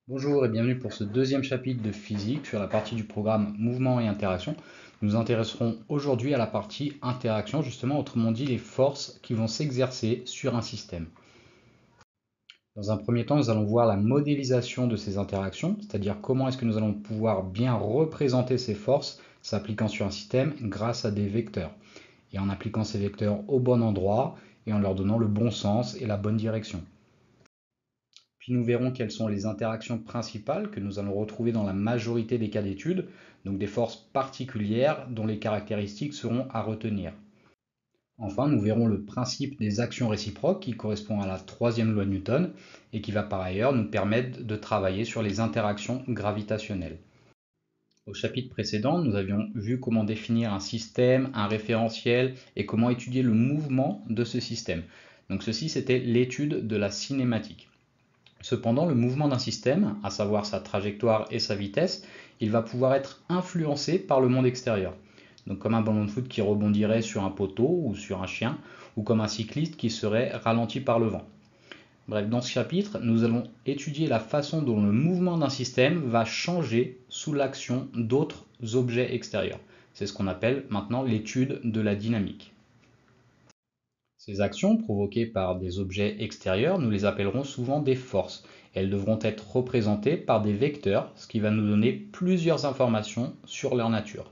Bonjour et bienvenue pour ce deuxième chapitre de physique sur la partie du programme mouvement et interaction. Nous nous intéresserons aujourd'hui à la partie interaction, justement, autrement dit les forces qui vont s'exercer sur un système. Dans un premier temps, nous allons voir la modélisation de ces interactions, c'est-à-dire comment est-ce que nous allons pouvoir bien représenter ces forces s'appliquant sur un système grâce à des vecteurs, et en appliquant ces vecteurs au bon endroit et en leur donnant le bon sens et la bonne direction. Puis nous verrons quelles sont les interactions principales que nous allons retrouver dans la majorité des cas d'étude, donc des forces particulières dont les caractéristiques seront à retenir. Enfin, nous verrons le principe des actions réciproques qui correspond à la troisième loi de Newton et qui va par ailleurs nous permettre de travailler sur les interactions gravitationnelles. Au chapitre précédent, nous avions vu comment définir un système, un référentiel et comment étudier le mouvement de ce système. Donc ceci, c'était l'étude de la cinématique. Cependant, le mouvement d'un système, à savoir sa trajectoire et sa vitesse, il va pouvoir être influencé par le monde extérieur. Donc comme un ballon de foot qui rebondirait sur un poteau ou sur un chien, ou comme un cycliste qui serait ralenti par le vent. Bref, dans ce chapitre, nous allons étudier la façon dont le mouvement d'un système va changer sous l'action d'autres objets extérieurs. C'est ce qu'on appelle maintenant l'étude de la dynamique. Ces actions provoquées par des objets extérieurs, nous les appellerons souvent des forces. Elles devront être représentées par des vecteurs, ce qui va nous donner plusieurs informations sur leur nature.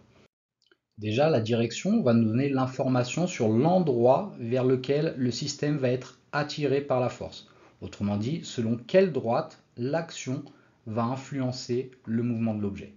Déjà, la direction va nous donner l'information sur l'endroit vers lequel le système va être attiré par la force. Autrement dit, selon quelle droite l'action va influencer le mouvement de l'objet.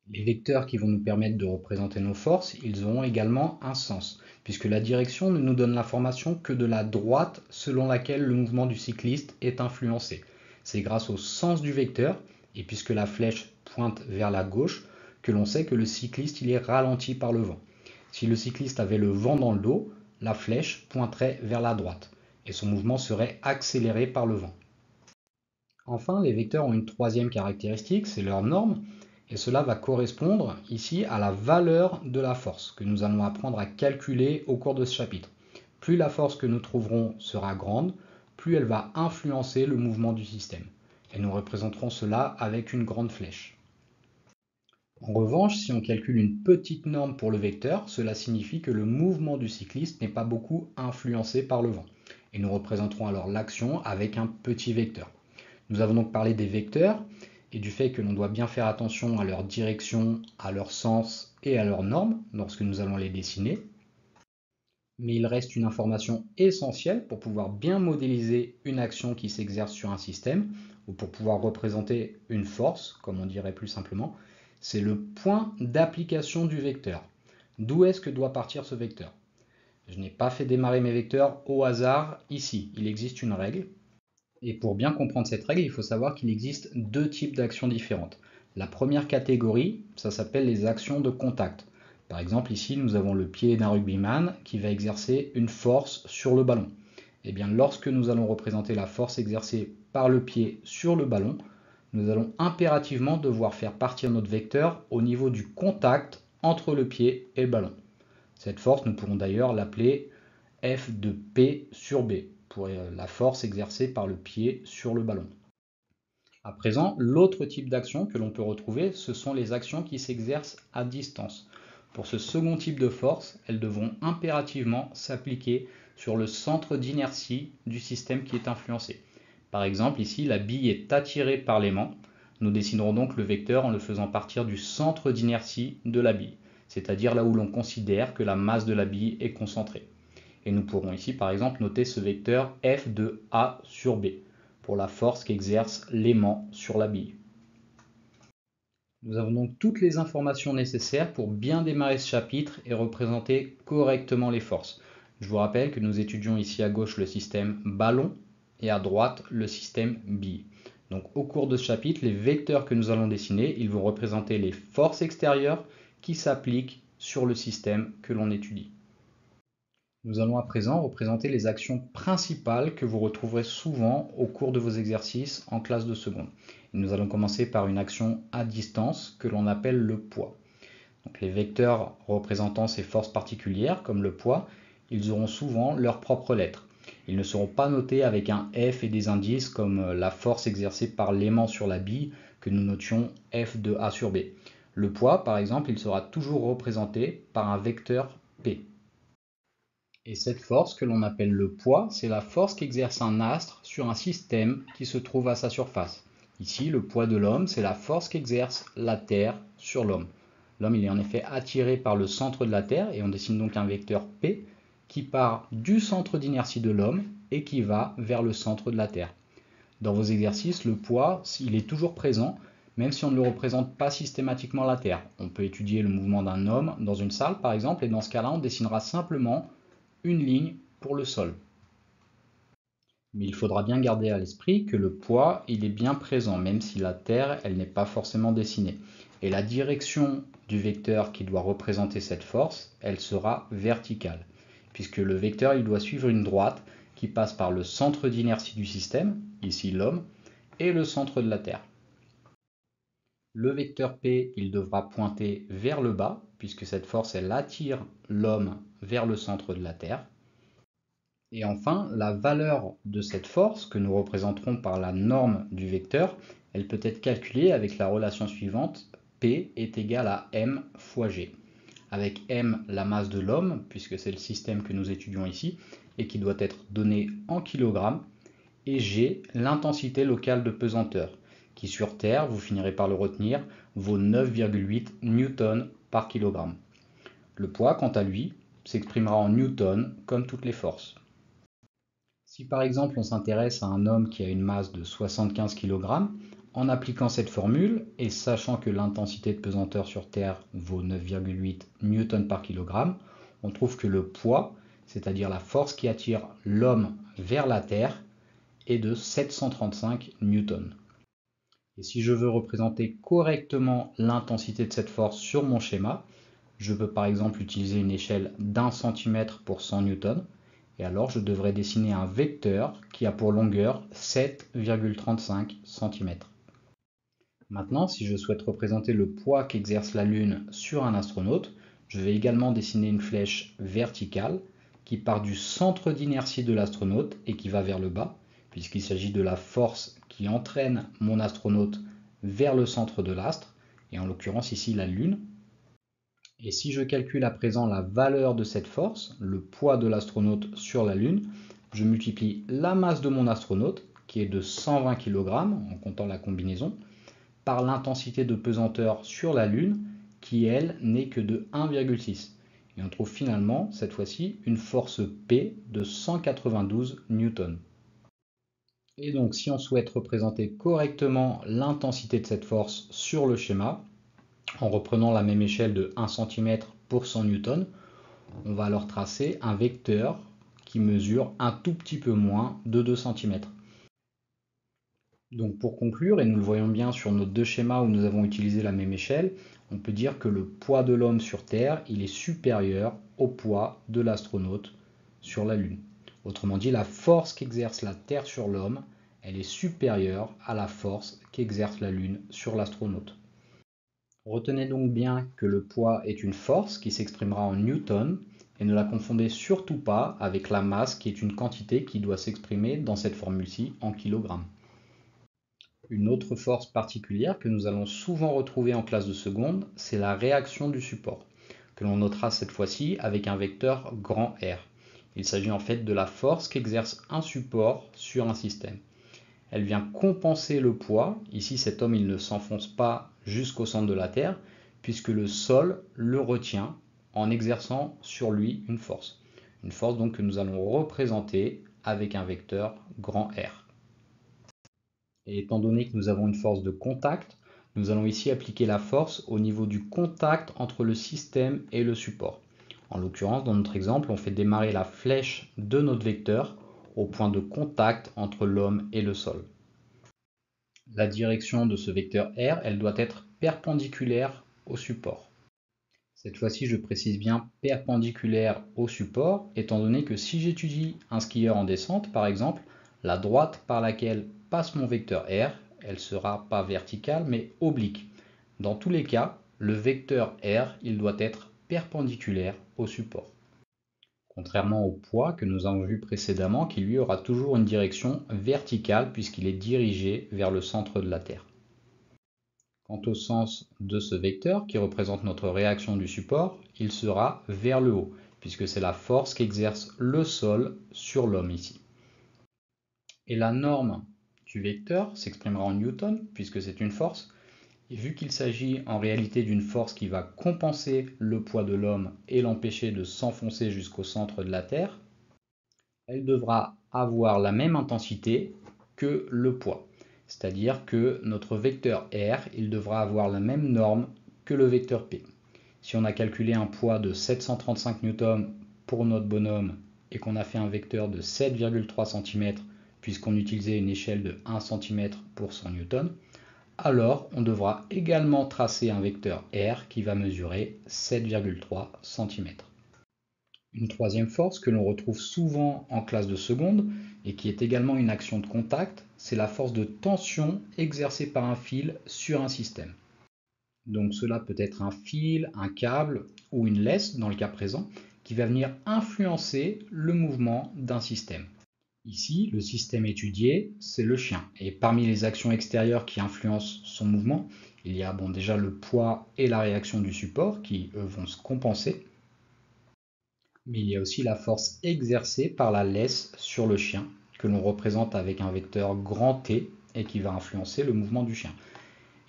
Les vecteurs qui vont nous permettre de représenter nos forces, ils auront également un sens, puisque la direction ne nous donne l'information que de la droite selon laquelle le mouvement du cycliste est influencé. C'est grâce au sens du vecteur, et puisque la flèche pointe vers la gauche, que l'on sait que le cycliste il est ralenti par le vent. Si le cycliste avait le vent dans le dos, la flèche pointerait vers la droite, et son mouvement serait accéléré par le vent. Enfin, les vecteurs ont une troisième caractéristique, c'est leur norme, et cela va correspondre ici à la valeur de la force que nous allons apprendre à calculer au cours de ce chapitre. Plus la force que nous trouverons sera grande, plus elle va influencer le mouvement du système. Et nous représenterons cela avec une grande flèche. En revanche, si on calcule une petite norme pour le vecteur, cela signifie que le mouvement du cycliste n'est pas beaucoup influencé par le vent. Et nous représenterons alors l'action avec un petit vecteur. Nous avons donc parlé des vecteurs et du fait que l'on doit bien faire attention à leur direction, à leur sens et à leurs normes lorsque nous allons les dessiner. Mais il reste une information essentielle pour pouvoir bien modéliser une action qui s'exerce sur un système, ou pour pouvoir représenter une force, comme on dirait plus simplement, c'est le point d'application du vecteur. D'où est-ce que doit partir ce vecteur? Je n'ai pas fait démarrer mes vecteurs au hasard ici, il existe une règle. Et pour bien comprendre cette règle, il faut savoir qu'il existe deux types d'actions différentes. La première catégorie, ça s'appelle les actions de contact. Par exemple, ici, nous avons le pied d'un rugbyman qui va exercer une force sur le ballon. Et bien, lorsque nous allons représenter la force exercée par le pied sur le ballon, nous allons impérativement devoir faire partir notre vecteur au niveau du contact entre le pied et le ballon. Cette force, nous pourrons d'ailleurs l'appeler F de P sur B, pour la force exercée par le pied sur le ballon. À présent, l'autre type d'action que l'on peut retrouver, ce sont les actions qui s'exercent à distance. Pour ce second type de force, elles devront impérativement s'appliquer sur le centre d'inertie du système qui est influencé. Par exemple, ici, la bille est attirée par l'aimant. Nous dessinerons donc le vecteur en le faisant partir du centre d'inertie de la bille, c'est-à-dire là où l'on considère que la masse de la bille est concentrée. Et nous pourrons ici par exemple noter ce vecteur F de A sur B pour la force qu'exerce l'aimant sur la bille. Nous avons donc toutes les informations nécessaires pour bien démarrer ce chapitre et représenter correctement les forces. Je vous rappelle que nous étudions ici à gauche le système ballon et à droite le système bille. Donc au cours de ce chapitre, les vecteurs que nous allons dessiner, ils vont représenter les forces extérieures qui s'appliquent sur le système que l'on étudie. Nous allons à présent représenter les actions principales que vous retrouverez souvent au cours de vos exercices en classe de seconde. Nous allons commencer par une action à distance que l'on appelle le poids. Donc les vecteurs représentant ces forces particulières, comme le poids, ils auront souvent leurs propres lettres. Ils ne seront pas notés avec un F et des indices comme la force exercée par l'aimant sur la bille que nous notions F de A sur B. Le poids, par exemple, il sera toujours représenté par un vecteur P. Et cette force que l'on appelle le poids, c'est la force qu'exerce un astre sur un système qui se trouve à sa surface. Ici, le poids de l'homme, c'est la force qu'exerce la Terre sur l'homme. L'homme, il est en effet attiré par le centre de la Terre, et on dessine donc un vecteur P qui part du centre d'inertie de l'homme et qui va vers le centre de la Terre. Dans vos exercices, le poids, il est toujours présent, même si on ne le représente pas systématiquement la Terre. On peut étudier le mouvement d'un homme dans une salle, par exemple, et dans ce cas-là, on dessinera simplement une ligne pour le sol. Mais il faudra bien garder à l'esprit que le poids, il est bien présent, même si la Terre, elle n'est pas forcément dessinée. Et la direction du vecteur qui doit représenter cette force, elle sera verticale, puisque le vecteur, il doit suivre une droite qui passe par le centre d'inertie du système, ici l'homme, et le centre de la Terre. Le vecteur P, il devra pointer vers le bas, puisque cette force, elle attire l'homme vers le centre de la Terre. Et enfin, la valeur de cette force, que nous représenterons par la norme du vecteur, elle peut être calculée avec la relation suivante, P est égal à M fois G. Avec M, la masse de l'homme, puisque c'est le système que nous étudions ici, et qui doit être donné en kilogrammes, et G, l'intensité locale de pesanteur, qui sur Terre, vous finirez par le retenir, vaut 9,8 newtons par kilogramme. Le poids, quant à lui, s'exprimera en newtons, comme toutes les forces. Si par exemple on s'intéresse à un homme qui a une masse de 75 kg, en appliquant cette formule et sachant que l'intensité de pesanteur sur Terre vaut 9,8 newtons par kilogramme, on trouve que le poids, c'est-à-dire la force qui attire l'homme vers la Terre, est de 735 newtons. Et si je veux représenter correctement l'intensité de cette force sur mon schéma, je peux par exemple utiliser une échelle d'1 cm pour 100 newtons. Et alors je devrais dessiner un vecteur qui a pour longueur 7,35 cm. Maintenant, si je souhaite représenter le poids qu'exerce la Lune sur un astronaute, je vais également dessiner une flèche verticale qui part du centre d'inertie de l'astronaute et qui va vers le bas, puisqu'il s'agit de la force qui entraîne mon astronaute vers le centre de l'astre, et en l'occurrence ici la Lune. Et si je calcule à présent la valeur de cette force, le poids de l'astronaute sur la Lune, je multiplie la masse de mon astronaute, qui est de 120 kg en comptant la combinaison, par l'intensité de pesanteur sur la Lune, qui elle n'est que de 1,6. Et on trouve finalement, cette fois-ci, une force P de 192 newtons. Et donc si on souhaite représenter correctement l'intensité de cette force sur le schéma, en reprenant la même échelle de 1 cm pour 100 newtons, on va alors tracer un vecteur qui mesure un tout petit peu moins de 2 cm. Donc pour conclure, et nous le voyons bien sur nos deux schémas où nous avons utilisé la même échelle, on peut dire que le poids de l'homme sur Terre, il est supérieur au poids de l'astronaute sur la Lune. Autrement dit, la force qu'exerce la Terre sur l'homme, elle est supérieure à la force qu'exerce la Lune sur l'astronaute. Retenez donc bien que le poids est une force qui s'exprimera en newtons et ne la confondez surtout pas avec la masse qui est une quantité qui doit s'exprimer dans cette formule-ci en kilogrammes. Une autre force particulière que nous allons souvent retrouver en classe de seconde, c'est la réaction du support, que l'on notera cette fois-ci avec un vecteur grand R. Il s'agit en fait de la force qu'exerce un support sur un système. Elle vient compenser le poids. Ici, cet homme, il ne s'enfonce pas jusqu'au centre de la Terre, puisque le sol le retient en exerçant sur lui une force. Une force donc que nous allons représenter avec un vecteur grand R. Et étant donné que nous avons une force de contact, nous allons ici appliquer la force au niveau du contact entre le système et le support. En l'occurrence, dans notre exemple, on fait démarrer la flèche de notre vecteur au point de contact entre l'homme et le sol. La direction de ce vecteur R, elle doit être perpendiculaire au support. Cette fois-ci, je précise bien perpendiculaire au support, étant donné que si j'étudie un skieur en descente, par exemple, la droite par laquelle passe mon vecteur R, elle sera pas verticale, mais oblique. Dans tous les cas, le vecteur R, il doit être perpendiculaire au support. Contrairement au poids que nous avons vu précédemment, qui lui aura toujours une direction verticale puisqu'il est dirigé vers le centre de la Terre. Quant au sens de ce vecteur, qui représente notre réaction du support, il sera vers le haut, puisque c'est la force qu'exerce le sol sur l'homme ici. Et la norme du vecteur s'exprimera en newton, puisque c'est une force, et vu qu'il s'agit en réalité d'une force qui va compenser le poids de l'homme et l'empêcher de s'enfoncer jusqu'au centre de la Terre, elle devra avoir la même intensité que le poids. C'est-à-dire que notre vecteur R, il devra avoir la même norme que le vecteur P. Si on a calculé un poids de 735 Newton pour notre bonhomme et qu'on a fait un vecteur de 7,3 cm, puisqu'on utilisait une échelle de 1 cm pour 100 Newton, alors on devra également tracer un vecteur R qui va mesurer 7,3 cm. Une troisième force que l'on retrouve souvent en classe de seconde et qui est également une action de contact, c'est la force de tension exercée par un fil sur un système. Donc cela peut être un fil, un câble ou une laisse dans le cas présent qui va venir influencer le mouvement d'un système. Ici, le système étudié, c'est le chien. Et parmi les actions extérieures qui influencent son mouvement, il y a déjà le poids et la réaction du support qui, eux, vont se compenser. Mais il y a aussi la force exercée par la laisse sur le chien, que l'on représente avec un vecteur grand T et qui va influencer le mouvement du chien.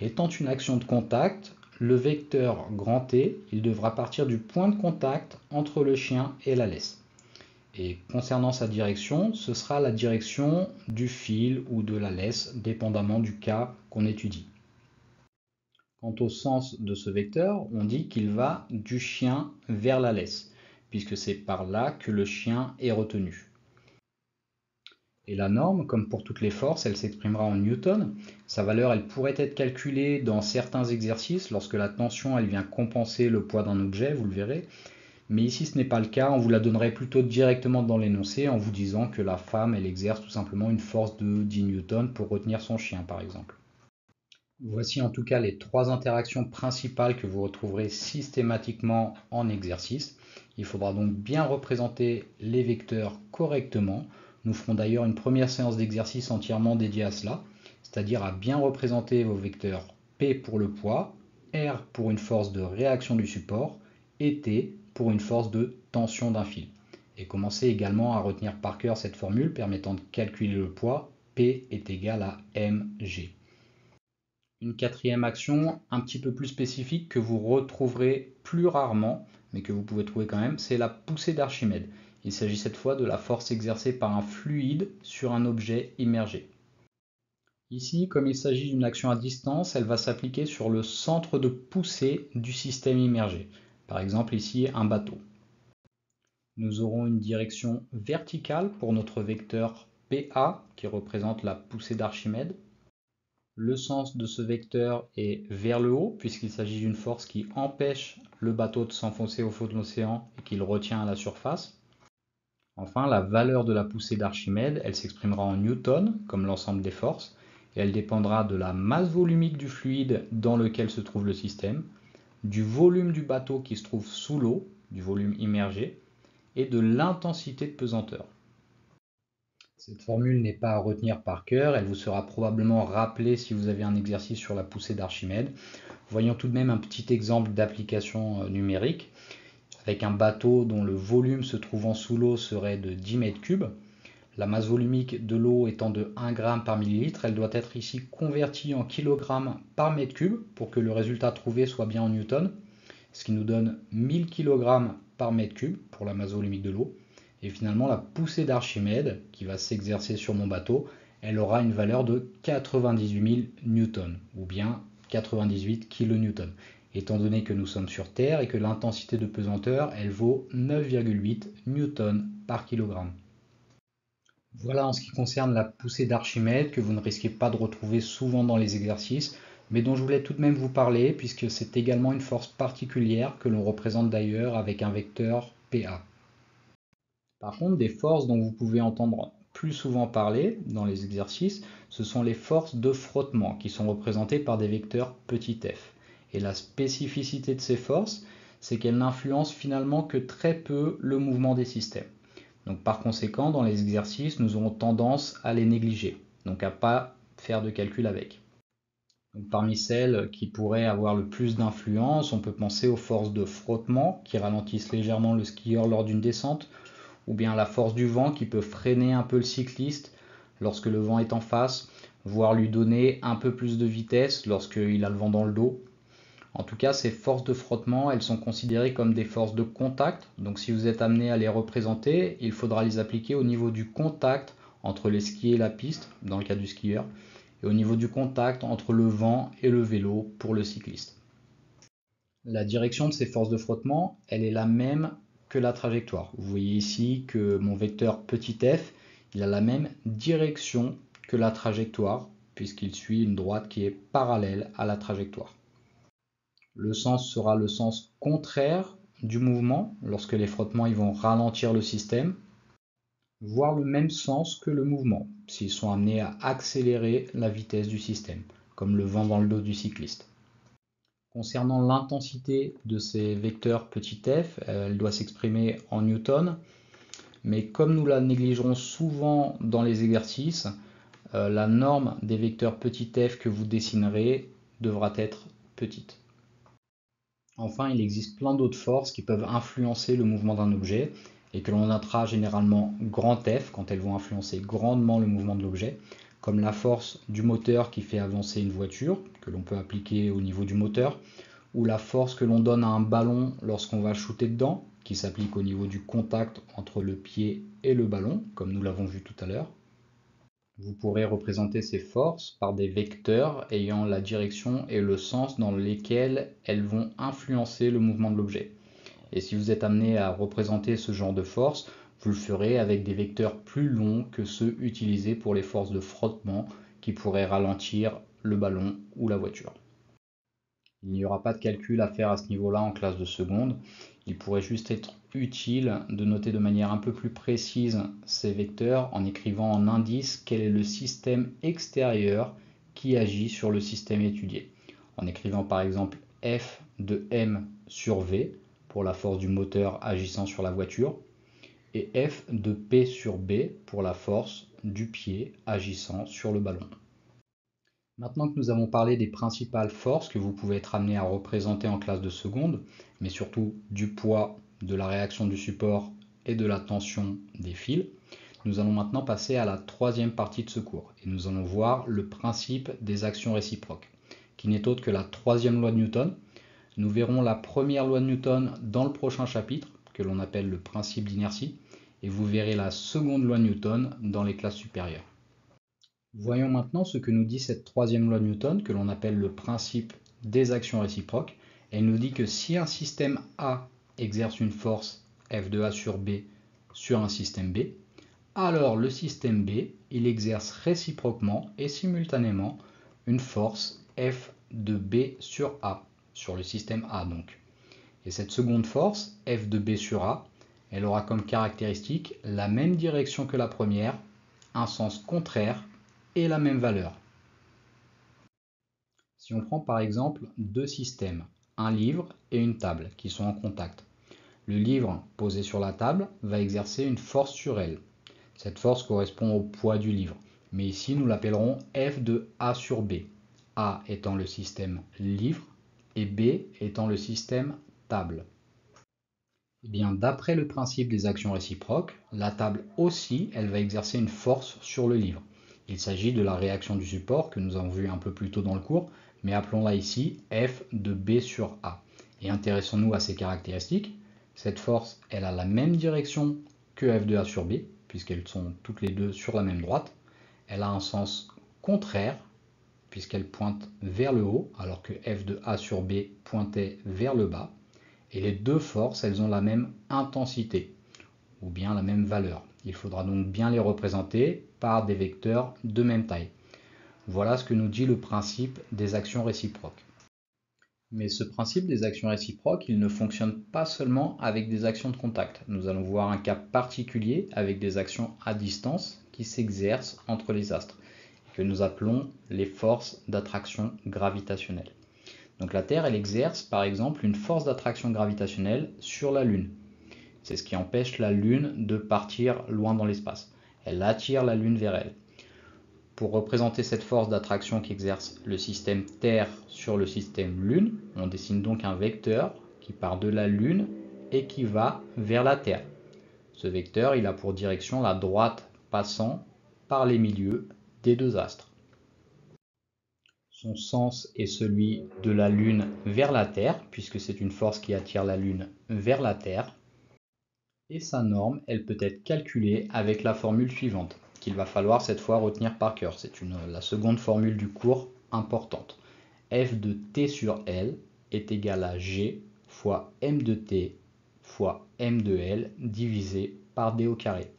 Étant une action de contact, le vecteur grand T, il devra partir du point de contact entre le chien et la laisse. Et concernant sa direction, ce sera la direction du fil ou de la laisse, dépendamment du cas qu'on étudie. Quant au sens de ce vecteur, on dit qu'il va du chien vers la laisse, puisque c'est par là que le chien est retenu. Et la norme, comme pour toutes les forces, elle s'exprimera en newton. Sa valeur, elle pourrait être calculée dans certains exercices lorsque la tension, elle vient compenser le poids d'un objet, vous le verrez. Mais ici, ce n'est pas le cas. On vous la donnerait plutôt directement dans l'énoncé en vous disant que la femme, elle exerce tout simplement une force de 10 newtons pour retenir son chien, par exemple. Voici en tout cas les trois interactions principales que vous retrouverez systématiquement en exercice. Il faudra donc bien représenter les vecteurs correctement. Nous ferons d'ailleurs une première séance d'exercice entièrement dédiée à cela, c'est-à-dire à bien représenter vos vecteurs P pour le poids, R pour une force de réaction du support et T pour une force de tension d'un fil. Et commencez également à retenir par cœur cette formule permettant de calculer le poids. P est égal à mg. Une quatrième action un petit peu plus spécifique que vous retrouverez plus rarement, mais que vous pouvez trouver quand même, c'est la poussée d'Archimède. Il s'agit cette fois de la force exercée par un fluide sur un objet immergé. Ici, comme il s'agit d'une action à distance, elle va s'appliquer sur le centre de poussée du système immergé. Par exemple ici, un bateau. Nous aurons une direction verticale pour notre vecteur PA qui représente la poussée d'Archimède. Le sens de ce vecteur est vers le haut, puisqu'il s'agit d'une force qui empêche le bateau de s'enfoncer au fond de l'océan et qui le retient à la surface. Enfin, la valeur de la poussée d'Archimède, elle s'exprimera en newton, comme l'ensemble des forces, et elle dépendra de la masse volumique du fluide dans lequel se trouve le système, du volume du bateau qui se trouve sous l'eau, du volume immergé, et de l'intensité de pesanteur. Cette formule n'est pas à retenir par cœur, elle vous sera probablement rappelée si vous avez un exercice sur la poussée d'Archimède. Voyons tout de même un petit exemple d'application numérique. Avec un bateau dont le volume se trouvant sous l'eau serait de 10 mètres cubes, la masse volumique de l'eau étant de 1 g par millilitre, elle doit être ici convertie en kg par mètre cube pour que le résultat trouvé soit bien en newton, ce qui nous donne 1000 kg par mètre cube pour la masse volumique de l'eau. Et finalement, la poussée d'Archimède, qui va s'exercer sur mon bateau, elle aura une valeur de 98 000 newtons, ou bien 98 kN, étant donné que nous sommes sur Terre et que l'intensité de pesanteur, elle vaut 9,8 newtons par kilogramme. Voilà en ce qui concerne la poussée d'Archimède, que vous ne risquez pas de retrouver souvent dans les exercices, mais dont je voulais tout de même vous parler, puisque c'est également une force particulière que l'on représente d'ailleurs avec un vecteur PA. Par contre, des forces dont vous pouvez entendre plus souvent parler dans les exercices, ce sont les forces de frottement qui sont représentées par des vecteurs petit f. Et la spécificité de ces forces, c'est qu'elle n'influence finalement que très peu le mouvement des systèmes. Donc par conséquent, dans les exercices, nous aurons tendance à les négliger, donc à ne pas faire de calcul avec. Donc, parmi celles qui pourraient avoir le plus d'influence, on peut penser aux forces de frottement qui ralentissent légèrement le skieur lors d'une descente, ou bien la force du vent qui peut freiner un peu le cycliste lorsque le vent est en face, voire lui donner un peu plus de vitesse lorsqu'il a le vent dans le dos. En tout cas, ces forces de frottement, elles sont considérées comme des forces de contact. Donc si vous êtes amené à les représenter, il faudra les appliquer au niveau du contact entre les skis et la piste, dans le cas du skieur, et au niveau du contact entre le vent et le vélo pour le cycliste. La direction de ces forces de frottement, elle est la même que la trajectoire. Vous voyez ici que mon vecteur petit f, il a la même direction que la trajectoire, puisqu'il suit une droite qui est parallèle à la trajectoire. Le sens sera le sens contraire du mouvement, lorsque les frottements ils vont ralentir le système, voire le même sens que le mouvement, s'ils sont amenés à accélérer la vitesse du système, comme le vent dans le dos du cycliste. Concernant l'intensité de ces vecteurs petit f, elle doit s'exprimer en newton, mais comme nous la négligerons souvent dans les exercices, la norme des vecteurs petit f que vous dessinerez devra être petite. Enfin, il existe plein d'autres forces qui peuvent influencer le mouvement d'un objet et que l'on notera généralement grand F quand elles vont influencer grandement le mouvement de l'objet, comme la force du moteur qui fait avancer une voiture, que l'on peut appliquer au niveau du moteur, ou la force que l'on donne à un ballon lorsqu'on va shooter dedans, qui s'applique au niveau du contact entre le pied et le ballon, comme nous l'avons vu tout à l'heure. Vous pourrez représenter ces forces par des vecteurs ayant la direction et le sens dans lesquels elles vont influencer le mouvement de l'objet. Et si vous êtes amené à représenter ce genre de force, vous le ferez avec des vecteurs plus longs que ceux utilisés pour les forces de frottement qui pourraient ralentir le ballon ou la voiture. Il n'y aura pas de calcul à faire à ce niveau-là en classe de seconde. Il pourrait juste être utile de noter de manière un peu plus précise ces vecteurs en écrivant en indice quel est le système extérieur qui agit sur le système étudié. En écrivant par exemple F de M sur V pour la force du moteur agissant sur la voiture et F de P sur B pour la force du pied agissant sur le ballon. Maintenant que nous avons parlé des principales forces que vous pouvez être amené à représenter en classe de seconde, mais surtout du poids, de la réaction du support et de la tension des fils, nous allons maintenant passer à la troisième partie de ce cours et nous allons voir le principe des actions réciproques, qui n'est autre que la troisième loi de Newton. Nous verrons la première loi de Newton dans le prochain chapitre, que l'on appelle le principe d'inertie, et vous verrez la seconde loi de Newton dans les classes supérieures. Voyons maintenant ce que nous dit cette troisième loi de Newton, que l'on appelle le principe des actions réciproques. Elle nous dit que si un système A exerce une force F de A sur B sur un système B, alors le système B, il exerce réciproquement et simultanément une force F de B sur A, sur le système A donc. Et cette seconde force, F de B sur A, elle aura comme caractéristique la même direction que la première, un sens contraire et la même valeur. Si on prend par exemple deux systèmes, un livre et une table qui sont en contact, le livre posé sur la table va exercer une force sur elle. Cette force correspond au poids du livre, mais ici nous l'appellerons F de A sur B, A étant le système livre et B étant le système table. Eh bien, d'après le principe des actions réciproques, la table aussi, elle va exercer une force sur le livre. Il s'agit de la réaction du support que nous avons vu un peu plus tôt dans le cours, mais appelons-la ici F de B sur A. Et intéressons-nous à ses caractéristiques. Cette force, elle a la même direction que F de A sur B, puisqu'elles sont toutes les deux sur la même droite. Elle a un sens contraire, puisqu'elle pointe vers le haut, alors que F de A sur B pointait vers le bas. Et les deux forces, elles ont la même intensité, ou bien la même valeur. Il faudra donc bien les représenter par des vecteurs de même taille. Voilà ce que nous dit le principe des actions réciproques. Mais ce principe des actions réciproques, il ne fonctionne pas seulement avec des actions de contact. Nous allons voir un cas particulier avec des actions à distance qui s'exercent entre les astres, que nous appelons les forces d'attraction gravitationnelle. Donc la Terre, elle exerce par exemple une force d'attraction gravitationnelle sur la Lune. C'est ce qui empêche la Lune de partir loin dans l'espace. Elle attire la Lune vers elle. Pour représenter cette force d'attraction qu'exerce le système Terre sur le système Lune, on dessine donc un vecteur qui part de la Lune et qui va vers la Terre. Ce vecteur, il a pour direction la droite passant par les milieux des deux astres. Son sens est celui de la Lune vers la Terre, puisque c'est une force qui attire la Lune vers la Terre. Et sa norme, elle peut être calculée avec la formule suivante, qu'il va falloir cette fois retenir par cœur. C'est la seconde formule du cours importante. F de t sur L est égal à G fois m de t fois m de L divisé par d au carré.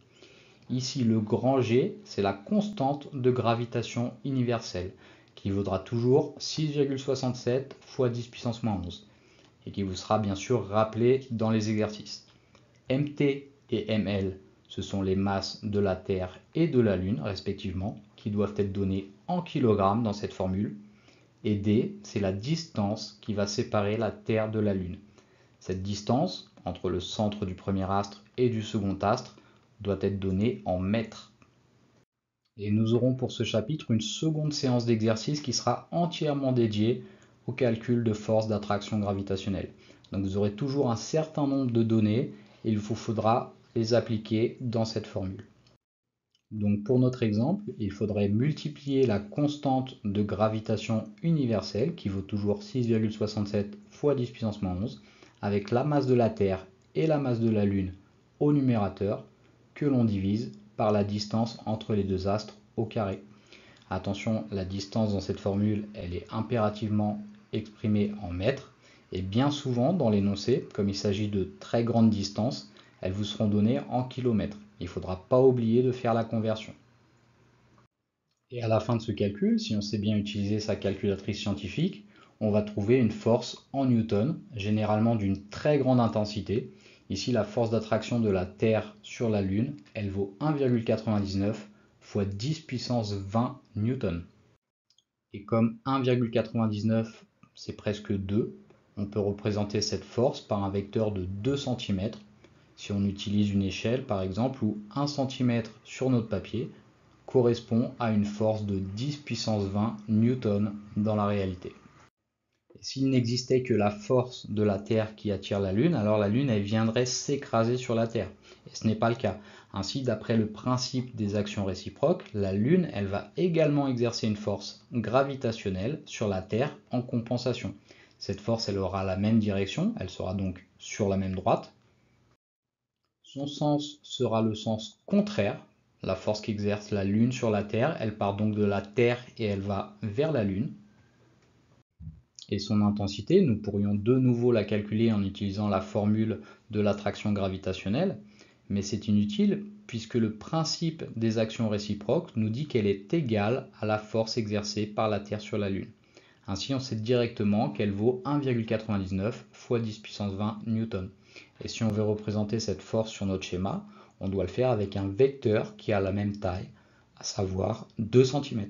Ici, le grand G, c'est la constante de gravitation universelle, qui vaudra toujours 6,67 fois 10 puissance moins 11, et qui vous sera bien sûr rappelé dans les exercices. Mt et Ml, ce sont les masses de la Terre et de la Lune, respectivement, qui doivent être données en kilogrammes dans cette formule, et D, c'est la distance qui va séparer la Terre de la Lune. Cette distance, entre le centre du premier astre et du second astre, doit être donnée en mètres. Et nous aurons pour ce chapitre une seconde séance d'exercice qui sera entièrement dédiée au calcul de force d'attraction gravitationnelle. Donc vous aurez toujours un certain nombre de données et il vous faudra les appliquer dans cette formule. Donc pour notre exemple, il faudrait multiplier la constante de gravitation universelle, qui vaut toujours 6,67 fois 10 puissance moins 11, avec la masse de la Terre et la masse de la Lune au numérateur, que l'on divise par la distance entre les deux astres au carré. Attention, la distance dans cette formule, elle est impérativement exprimée en mètres, et bien souvent dans l'énoncé, comme il s'agit de très grandes distances, elles vous seront données en kilomètres. Il ne faudra pas oublier de faire la conversion. Et à la fin de ce calcul, si on sait bien utiliser sa calculatrice scientifique, on va trouver une force en newton, généralement d'une très grande intensité. Ici, la force d'attraction de la Terre sur la Lune, elle vaut 1,99 fois 10 puissance 20 newtons. Et comme 1,99 c'est presque 2, on peut représenter cette force par un vecteur de 2 cm. Si on utilise une échelle par exemple, où 1 cm sur notre papier correspond à une force de 10 puissance 20 newtons dans la réalité. S'il n'existait que la force de la Terre qui attire la Lune, alors la Lune elle viendrait s'écraser sur la Terre. Et ce n'est pas le cas. Ainsi, d'après le principe des actions réciproques, la Lune elle va également exercer une force gravitationnelle sur la Terre en compensation. Cette force elle aura la même direction, elle sera donc sur la même droite. Son sens sera le sens contraire. La force qu'exerce la Lune sur la Terre, elle part donc de la Terre et elle va vers la Lune. Et son intensité, nous pourrions de nouveau la calculer en utilisant la formule de l'attraction gravitationnelle, mais c'est inutile puisque le principe des actions réciproques nous dit qu'elle est égale à la force exercée par la Terre sur la Lune. Ainsi, on sait directement qu'elle vaut 1,99 fois 10 puissance 20 newtons. Et si on veut représenter cette force sur notre schéma, on doit le faire avec un vecteur qui a la même taille, à savoir 2 cm.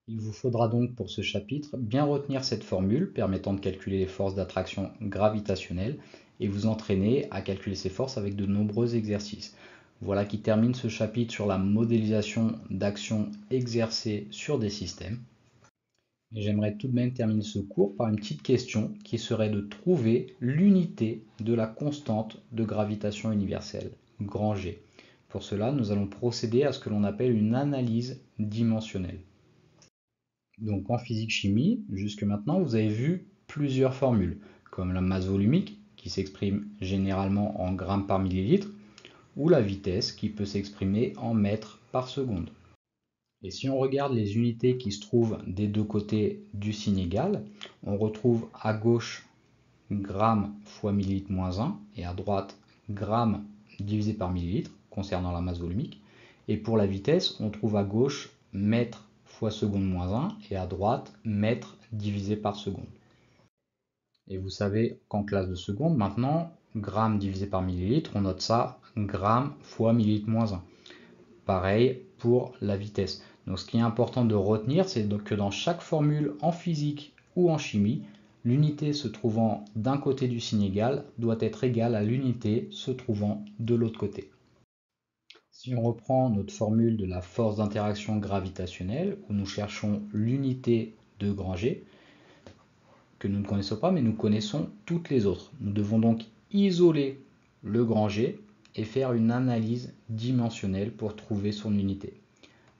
Il vous faudra donc pour ce chapitre bien retenir cette formule permettant de calculer les forces d'attraction gravitationnelle et vous entraîner à calculer ces forces avec de nombreux exercices. Voilà qui termine ce chapitre sur la modélisation d'actions exercées sur des systèmes. Et j'aimerais tout de même terminer ce cours par une petite question qui serait de trouver l'unité de la constante de gravitation universelle, grand G. Pour cela, nous allons procéder à ce que l'on appelle une analyse dimensionnelle. Donc en physique-chimie, jusque maintenant, vous avez vu plusieurs formules, comme la masse volumique, qui s'exprime généralement en grammes par millilitre, ou la vitesse, qui peut s'exprimer en mètres par seconde. Et si on regarde les unités qui se trouvent des deux côtés du signe égal, on retrouve à gauche gramme fois millilitre moins 1, et à droite gramme divisé par millilitre, concernant la masse volumique. Et pour la vitesse, on trouve à gauche mètre fois seconde moins 1 et à droite mètre divisé par seconde. Et vous savez qu'en classe de seconde, maintenant, gramme divisé par millilitre, on note ça gramme fois millilitre moins 1. Pareil pour la vitesse. Donc ce qui est important de retenir, c'est que dans chaque formule en physique ou en chimie, l'unité se trouvant d'un côté du signe égal doit être égale à l'unité se trouvant de l'autre côté. Si on reprend notre formule de la force d'interaction gravitationnelle, où nous cherchons l'unité de grand G, que nous ne connaissons pas, mais nous connaissons toutes les autres. Nous devons donc isoler le grand G et faire une analyse dimensionnelle pour trouver son unité.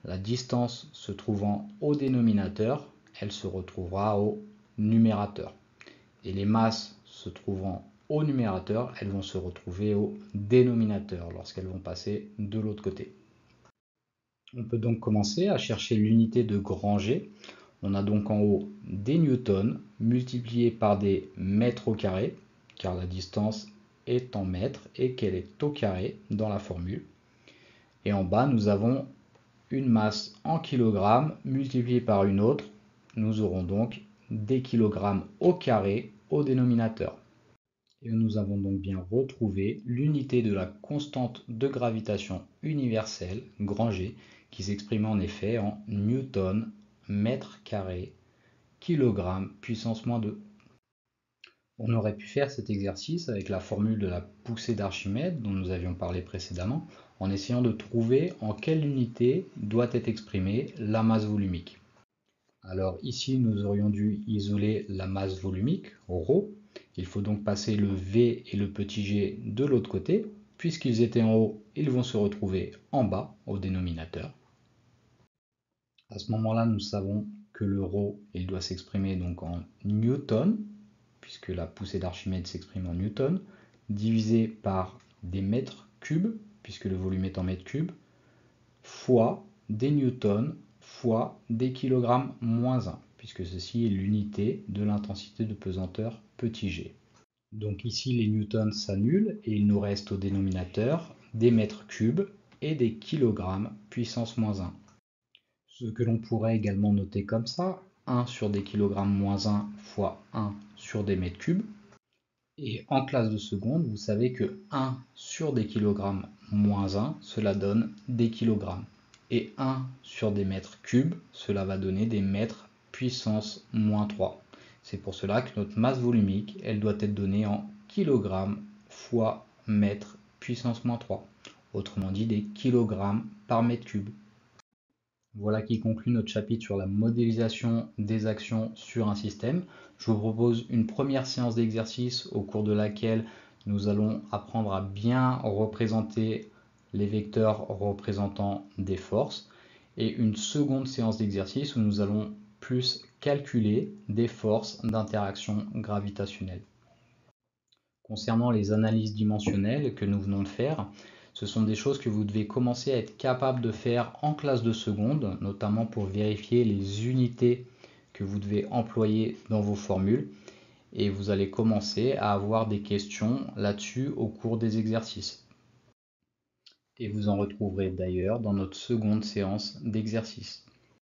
La distance se trouvant au dénominateur, elle se retrouvera au numérateur. Et les masses se trouvant au numérateur, elles vont se retrouver au dénominateur lorsqu'elles vont passer de l'autre côté. On peut donc commencer à chercher l'unité de grand G. On a donc en haut des newtons multipliés par des mètres au carré, car la distance est en mètres et qu'elle est au carré dans la formule. Et en bas, nous avons une masse en kilogrammes multipliée par une autre. Nous aurons donc des kilogrammes au carré au dénominateur. Et nous avons donc bien retrouvé l'unité de la constante de gravitation universelle, grand G, qui s'exprime en effet en newton, mètre carré, kilogramme, puissance moins 2. On aurait pu faire cet exercice avec la formule de la poussée d'Archimède dont nous avions parlé précédemment, en essayant de trouver en quelle unité doit être exprimée la masse volumique. Alors ici, nous aurions dû isoler la masse volumique, ρ. Il faut donc passer le V et le petit g de l'autre côté. Puisqu'ils étaient en haut, ils vont se retrouver en bas, au dénominateur. À ce moment-là, nous savons que le ρ, il doit s'exprimer donc en newton, puisque la poussée d'Archimède s'exprime en newton, divisé par des mètres cubes, puisque le volume est en mètres cubes, fois des newtons, fois des kilogrammes moins 1, puisque ceci est l'unité de l'intensité de pesanteur petit g. Donc ici, les newtons s'annulent et il nous reste au dénominateur des mètres cubes et des kilogrammes puissance moins 1. Ce que l'on pourrait également noter comme ça, 1 sur des kilogrammes moins 1 fois 1 sur des mètres cubes. Et en classe de seconde, vous savez que 1 sur des kilogrammes moins 1, cela donne des kilogrammes. Et 1 sur des mètres cubes, cela va donner des mètres puissance moins 3. C'est pour cela que notre masse volumique, elle doit être donnée en kilogrammes fois mètre puissance moins 3. Autrement dit, des kilogrammes par mètre cube. Voilà qui conclut notre chapitre sur la modélisation des actions sur un système. Je vous propose une première séance d'exercice au cours de laquelle nous allons apprendre à bien représenter les vecteurs représentant des forces et une seconde séance d'exercice où nous allons plus calculer des forces d'interaction gravitationnelle. Concernant les analyses dimensionnelles que nous venons de faire, ce sont des choses que vous devez commencer à être capable de faire en classe de seconde, notamment pour vérifier les unités que vous devez employer dans vos formules. Et vous allez commencer à avoir des questions là-dessus au cours des exercices. Et vous en retrouverez d'ailleurs dans notre seconde séance d'exercice.